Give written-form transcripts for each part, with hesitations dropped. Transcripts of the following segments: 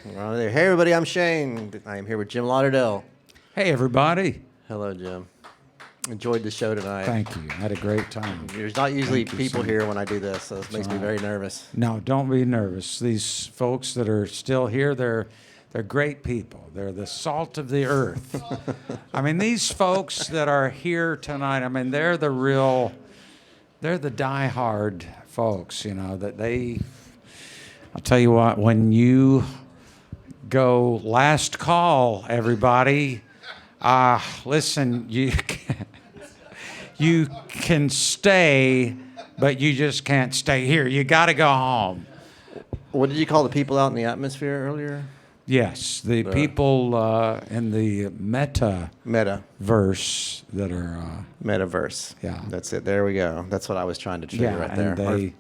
Hey, everybody, I'm Shane. I am here with Jim Lauderdale. Hey, everybody. Hello, Jim. Enjoyed the show tonight. Thank you. Had a great time. There's not usually Thank you people so here when I do this, so this makes me very nervous. No, don't be nervous. These folks that are still here, they're great people. They're the salt of the earth. I mean, these folks that are here tonight, I mean, they're the diehard folks, you know, I'll tell you what, when you go last call, everybody, listen, you can stay, but you just can't stay here. You got to go home. What did you call the people out in the atmosphere earlier? Yes, the people in the metaverse that are... Metaverse. Yeah. That's it. There we go. That's what I was trying to trigger right there. And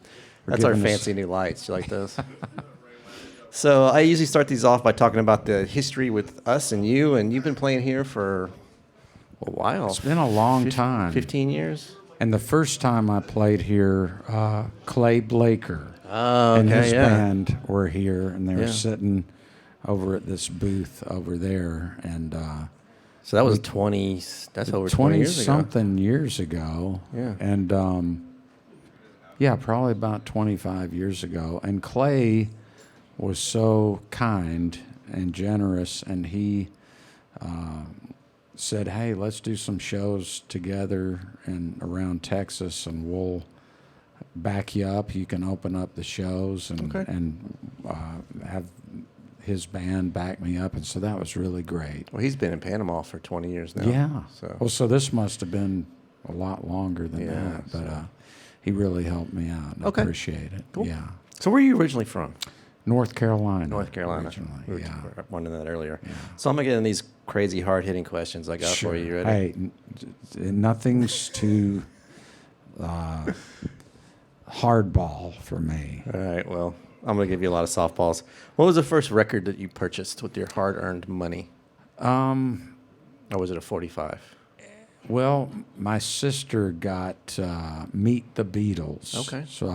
That's our fancy new lights. You like those? So I usually start these off by talking about the history with us and you've been playing here for a while. It's been a long time. 15 years? And the first time I played here, Clay Blaker and his band were here, and they were sitting over at this booth over there. And so that was that's over 20 years ago. 20-something years ago. Yeah. And, probably about 25 years ago. And Clay was so kind and generous, and he said, hey, let's do some shows together and around Texas, and we'll back you up. You can open up the shows and have his band back me up. And so that was really great. Well, he's been in Panama for 20 years now. Yeah. So this must have been a lot longer than that. But he really helped me out. And I appreciate it. Cool. Yeah. So where are you originally from? North Carolina. Originally. We were wondering that earlier. Yeah. So I'm going to get in these crazy hard-hitting questions I got for you. You ready? Hey, nothing's too hardball for me. All right, well, I'm going to give you a lot of softballs. What was the first record that you purchased with your hard-earned money? Or was it a 45? Well, my sister got Meet the Beatles. Okay. So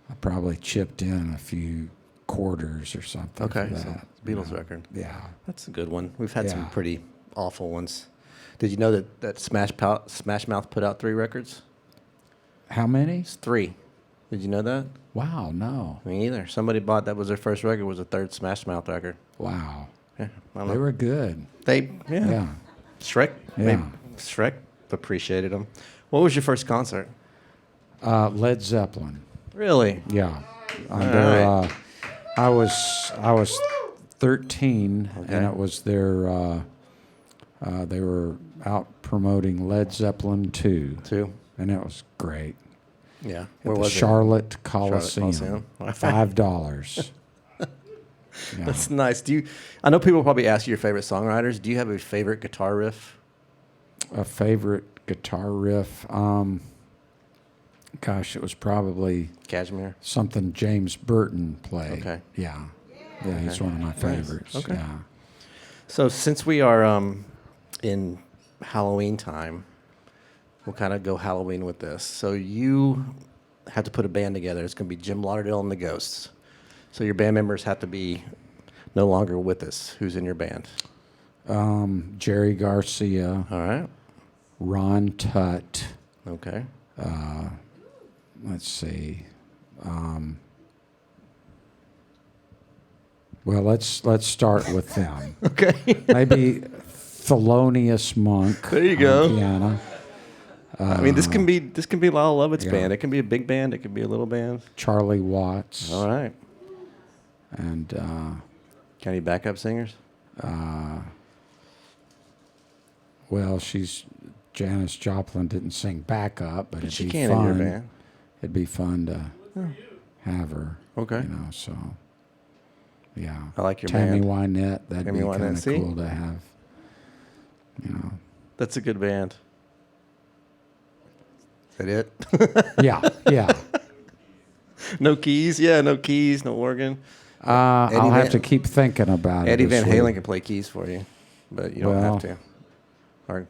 I probably chipped in a few quarters or something. Okay, for that, so Beatles record. Yeah. That's a good one. We've had some pretty awful ones. Did you know that Smash Mouth put out 3 records? How many? It's 3. Did you know that? Wow, no. Me either. Somebody bought that was their first record, was the 3rd Smash Mouth record. Wow. Yeah, I don't They know. were good. Yeah. Shrek? Yeah. Maybe Shrek appreciated them. What was your first concert? Led Zeppelin. Really? Yeah. right. I was 13, and it was their they were out promoting Led Zeppelin 2. 2? And it was great. Yeah. At the Charlotte Coliseum. Coliseum. $5. Yeah. That's nice. I know people probably ask you your favorite songwriters. Do you have a favorite guitar riff? A favorite guitar riff? Gosh, it was probably Cashmere. something James Burton played. Okay. Yeah. Yeah, he's one of my favorites. Okay. Yeah. So since we are in Halloween time, we'll kind of go Halloween with this. So you have to put a band together. It's going to be Jim Lauderdale and the Ghosts. So your band members have to be no longer with us. Who's in your band? Jerry Garcia, All right. Ron Tutt. Okay. Let's see. Well, let's start with them. Okay. Maybe Thelonious Monk. There you go. On piano. I mean, this can be Lyle Lovett's band. It can be a big band. It can be a little band. Charlie Watts. All right. And Got any backup singers? well, Janis Joplin didn't sing backup, but She it'd be can fun. in your band. It'd be fun to have her. Okay. You know, so yeah. I like your Tammy band. Wynette. That'd Tammy be Wynette, kind of see? cool to have. You know. That's a good band. Is that it? Yeah. No keys? Yeah, no keys, no organ. I'll have to keep thinking about Eddie it. Van Halen can play keys for you, but you don't have to. Or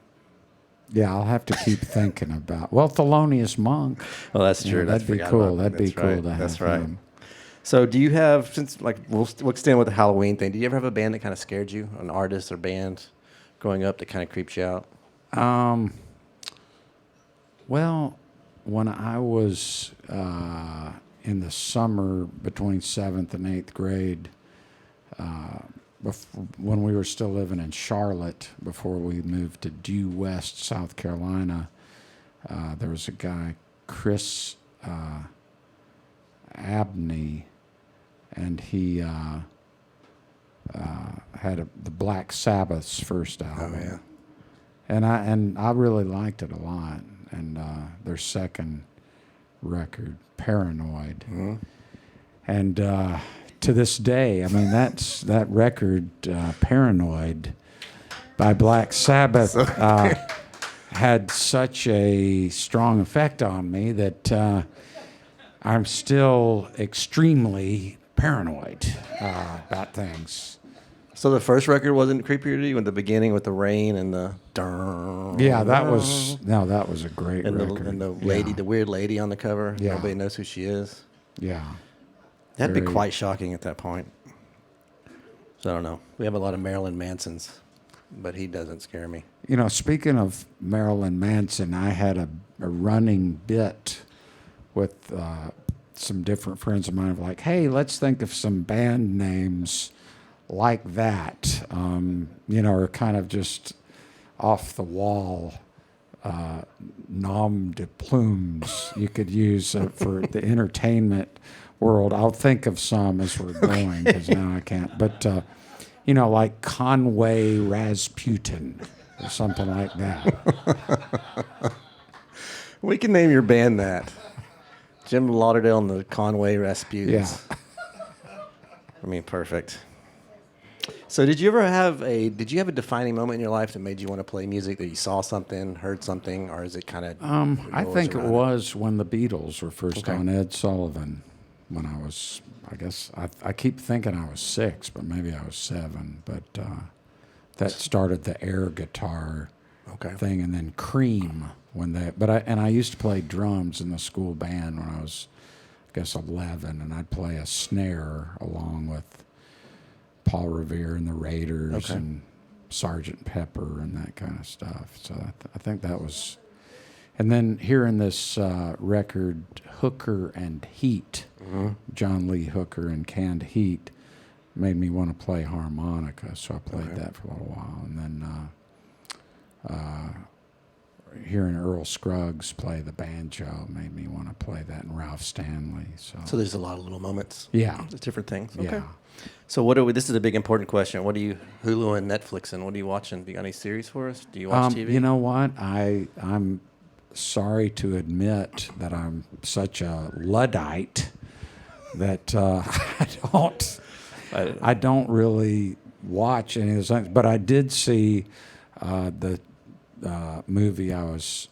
Yeah, I'll have to keep thinking about. Well, Thelonious Monk. Oh, that's true. That'd be cool. That'd be cool to have That's right. him. So, do you have, since like we'll extend with the Halloween thing? Do you ever have a band that kind of scared you, an artist or band, growing up that kind of creeps you out? Well, when I was in the summer between 7th and 8th grade, when we were still living in Charlotte, before we moved to Due West, South Carolina, there was a guy, Chris Abney, and he had the Black Sabbath's first album. Oh, yeah. And I really liked it a lot. And their second record, Paranoid. Mm-hmm. And to this day, I mean, that record, Paranoid, by Black Sabbath, had such a strong effect on me that I'm still extremely paranoid about things. So the first record wasn't creepier to you in the beginning with the rain and the yeah, that was a great record. And the lady, the weird lady on the cover. Yeah. Nobody knows who she is. Yeah. That'd be quite shocking at that point. So I don't know. We have a lot of Marilyn Mansons, but he doesn't scare me. You know, speaking of Marilyn Manson, I had a running bit with some different friends of mine of like, hey, let's think of some band names like that, you know, are kind of just off the wall, nom de plumes you could use for the entertainment world. I'll think of some as we're going, because now I can't. But, you know, like Conway Rasputin or something like that. We can name your band that. Jim Lauderdale and the Conway Rasputins. Yeah. I mean, perfect. So did you have a defining moment in your life that made you want to play music, that you saw something, heard something, or is it kind of... I think it was when the Beatles were first on Ed Sullivan, when I was, I guess, I keep thinking I was 6, but maybe I was 7, but that started the air guitar thing, and then Cream, I used to play drums in the school band when I was, I guess, 11, and I'd play a snare along with Paul Revere and the Raiders and Sgt. Pepper and that kind of stuff. So I think that was... And then hearing this record, Hooker and Heat, John Lee Hooker and Canned Heat, made me want to play harmonica, so I played that for a little while. And then hearing Earl Scruggs play the banjo made me want to play that, and Ralph Stanley. So there's a lot of little moments. Yeah. Different things. Yeah. Okay. So this is a big important question. What do you, Hulu and Netflix, and what are you watching? Do you got any series for us? Do you watch TV? You know what? I'm sorry to admit that I'm such a Luddite that I don't really watch any of those things. But I did see the movie I was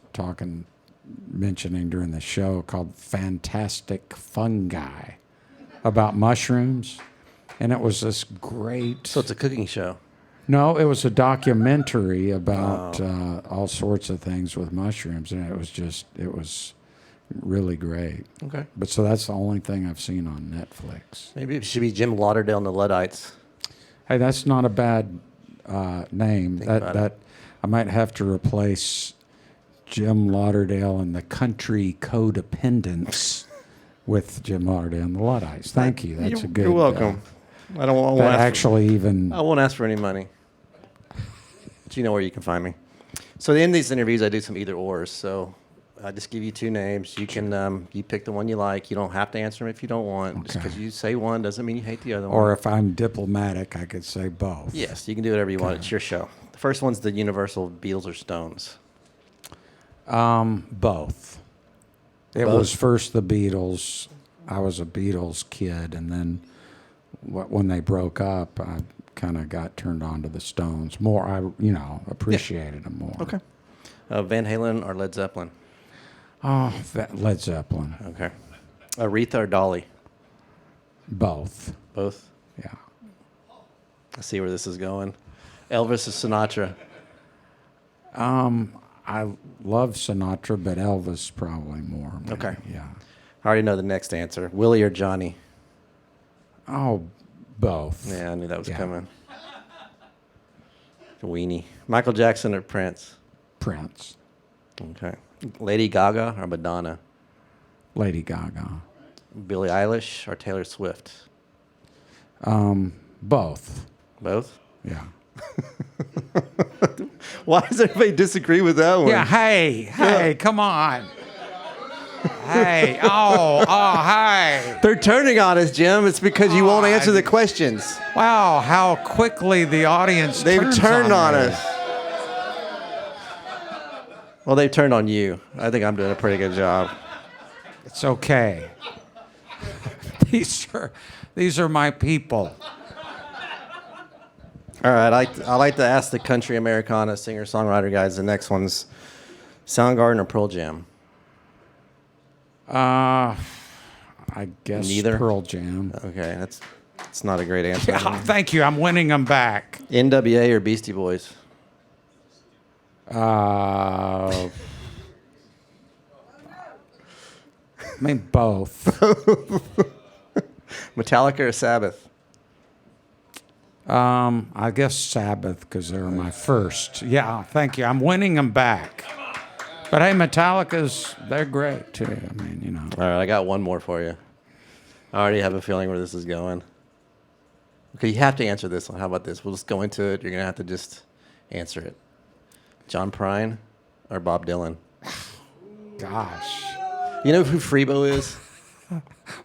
mentioning during the show called Fantastic Fungi, about mushrooms. And it was this great... So it's a cooking show? No, it was a documentary about all sorts of things with mushrooms, and it was really great. Okay. But so that's the only thing I've seen on Netflix. Maybe it should be Jim Lauderdale and the Luddites. Hey, that's not a bad name. That I might have to replace Jim Lauderdale and the Country Codependents with Jim Lauderdale and the Luddites. Thank you. That's a good... You're welcome. I won't I won't ask for any money. But you know where you can find me. So at the end of these interviews, I do some either ors. So I just give you 2 names. You can you pick the one you like. You don't have to answer them if you don't want. Okay. Just because you say one doesn't mean you hate the other one. Or if I'm diplomatic, I could say both. Yes, you can do whatever you want. It's your show. The first one's the universal Beatles or Stones. Both. It was first the Beatles. I was a Beatles kid, and then when they broke up, I kind of got turned on to the Stones more. I appreciated them more. Okay. Van Halen or Led Zeppelin? Oh, Led Zeppelin. Okay. Aretha or Dolly? Both. Both? Yeah. I see where this is going. Elvis or Sinatra? I love Sinatra, but Elvis probably more. Maybe. Okay. Yeah. I already know the next answer. Willie or Johnny? Oh, both. Yeah, I knew that was Yeah. coming. Weenie. Michael Jackson or Prince? Prince. Okay. Lady Gaga or Madonna? Lady Gaga. Billie Eilish or Taylor Swift? Both. Both? Yeah. Why does everybody disagree with that one? Yeah, hey, come on. Hey, hey. They're turning on us, Jim. It's because you won't answer the questions. Wow, how quickly the audience They've turns turned on me. us. Well, they've turned on you. I think I'm doing a pretty good job. It's okay. These are my people. All right, I like to ask the country Americana singer-songwriter guys. The next one's Soundgarden or Pearl Jam? I guess Neither? Pearl Jam. Okay, that's not a great answer. Yeah, thank you. I'm winning them back. NWA or Beastie Boys? I mean, both. Metallica or Sabbath? I guess Sabbath because they were my first. Yeah, thank you. I'm winning them back. But hey, they're great too. I mean, you know. All right, I got one more for you. I already have a feeling where this is going. Okay, you have to answer this one. How about this? We'll just go into it. You're going to have to just answer it. John Prine or Bob Dylan? Gosh. You know who Freebo is?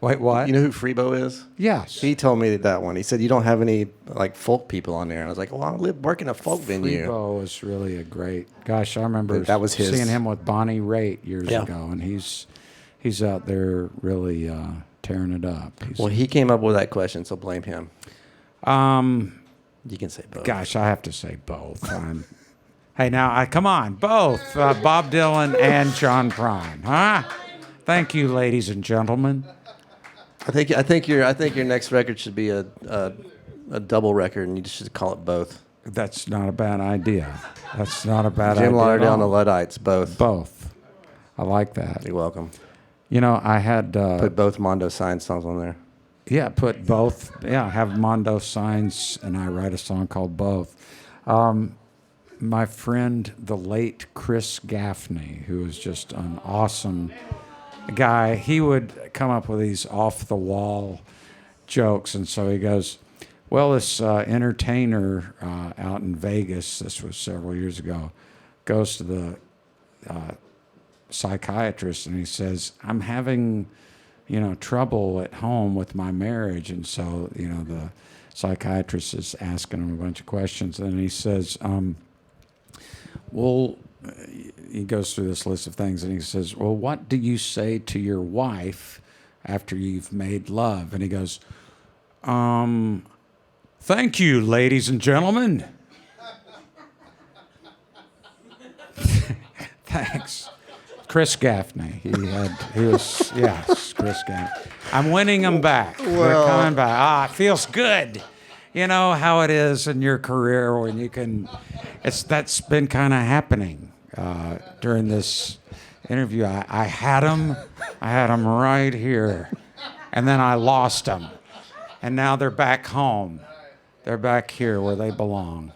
Wait, what? You know who Freebo is? Yes. He told me that one. He said, you don't have any like folk people on there. And I was like, well, I work in a folk venue. Freebo was really a great. Gosh, I remember That was his. seeing him with Bonnie Raitt years Yeah. ago, and he's out there really tearing it up. Well, he came up with that question, so blame him. You can say both. Gosh, I have to say both. Hey, now, come on, both Bob Dylan and John Prine, huh? Thank you, ladies and gentlemen. I think your next record should be a double record, and you should call it both. That's not a bad idea. That's not a bad idea. Jim Lauderdale and the at all. Luddites, both. Both. I like that. You're welcome. You know, I had Put both Mondo Sign songs on there. put both. Yeah, have Mondo Signs, and I write a song called Both. My friend, the late Chris Gaffney, who was just an awesome guy, he would come up with these off-the-wall jokes, and so he goes, well, this entertainer out in Vegas, this was several years ago, goes to the psychiatrist, and he says, I'm having, trouble at home with my marriage, and so, the psychiatrist is asking him a bunch of questions, and he says, well, he goes through this list of things, and he says, well, what do you say to your wife after you've made love? And he goes, thank you, ladies and gentlemen. Thanks. Chris Gaffney. Chris Gaffney. I'm winning them back. They're coming back. It feels good. You know how it is in your career when you can, that's been kind of happening during this interview. I had them right here, and then I lost them, and now they're back home. They're back here where they belong.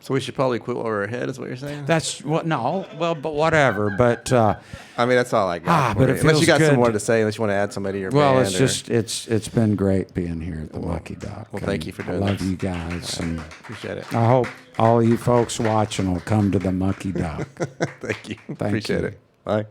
So we should probably quit while we're ahead, is what you're saying? That's what. No, well, but whatever. But I mean, that's all I got. but it unless you got feels some good. more to say, unless you want to add somebody to your well, band. it's just it's been great being here at the Mucky Duck. Well, thank you for doing I love this. you guys, and Appreciate it. I hope all you folks watching will come to the Mucky Duck. Thank you. Thank Appreciate you. it. Bye.